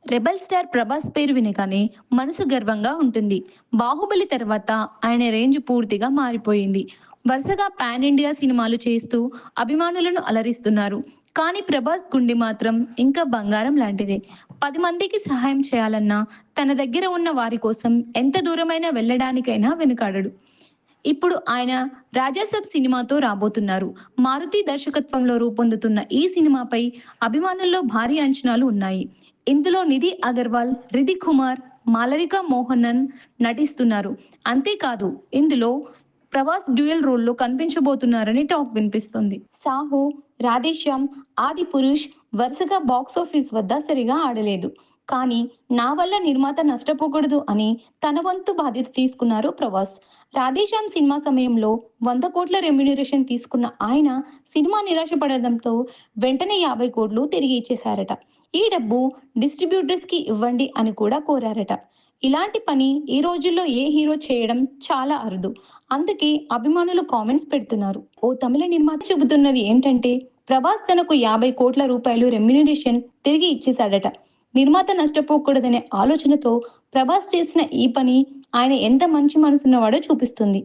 Rebel star Prabhas పేరు వినగానే మనసు గర్వంగా ఉంటుంది. బాహుబలి తర్వాత ఆయన రేంజ్ పూర్తిగా మారిపోయింది. వరుసగా పాన్ ఇండియా సినిమాలు చేస్తూ అభిమానులను అలరిస్తున్నారు. కానీ ప్రభాస్ గుండె మాత్రం ఇంకా బంగారం లాంటిదే. 10 మందికి సహాయం చేయాలన్నా, తన దగ్గర ఉన్న వారి కోసం ఎంత దూరమైనా వెళ్ళడానికైనా వెనుకాడడు. ఇప్పుడు ఆయన 'రాజాసాబ్' సినిమాతో రాబోతున్నారు. మారుతి దర్శకత్వంలో రూపొందుతున్న ఈ సినిమాపై అభిమానుల్లో భారీ అంచనాలు ఉన్నాయి. ఇందులో నిధి అగర్వాల్, రితిక్ కుమార్, మాళవిక మోహనన్ నటిస్తున్నారు. అంతేకాదు ఇందులో ప్రభాస్ డ్యూయల్ రోల్‌లో కనిపించబోతున్నారని టాక్ వినిపిస్తుంది. 'సాహో', 'రాధేశ్యామ్', 'ఆదిపురుష్' వరుసగా బాక్సాఫీస్ వద్ద సరిగా ఆడలేదు. కానీ నా వల్ల నిర్మాత నష్టపోకూడదు అని తన వంతు బాధ్యత తీసుకున్నారు ప్రభాస్. 'రాధేశ్యామ్' సినిమా సమయంలో 100 కోట్ల రెమ్యూనరేషన్ తీసుకున్న ఆయన సినిమా నిరాశపడడంతో వెంటనే 50 కోట్లు తిరిగి ఇచ్చేశారట. ఈ డబ్బు డిస్ట్రిబ్యూటర్స్‌కి ఇవ్వండి అని కూడా కోరారట. ఇలాంటి పని ఈ రోజుల్లో ఏ హీరో చేయడం చాలా అరుదు. అందుకే అభిమానులు కామెంట్స్ పెడుతున్నారు. ఓ తమిళ నిర్మాత చెబుతున్నది ఏంటంటే ప్రభాస్ తనకు 50 కోట్ల రూపాయలు రెమ్యూనరేషన్ తిరిగి ఇచ్చేశాడట. నిర్మాత నష్టపోకూడదనే ఆలోచనతో ప్రభాస్ చేసిన ఈ పని ఆయన ఎంత మంచి మనసున్నవాడో చూపిస్తుంది.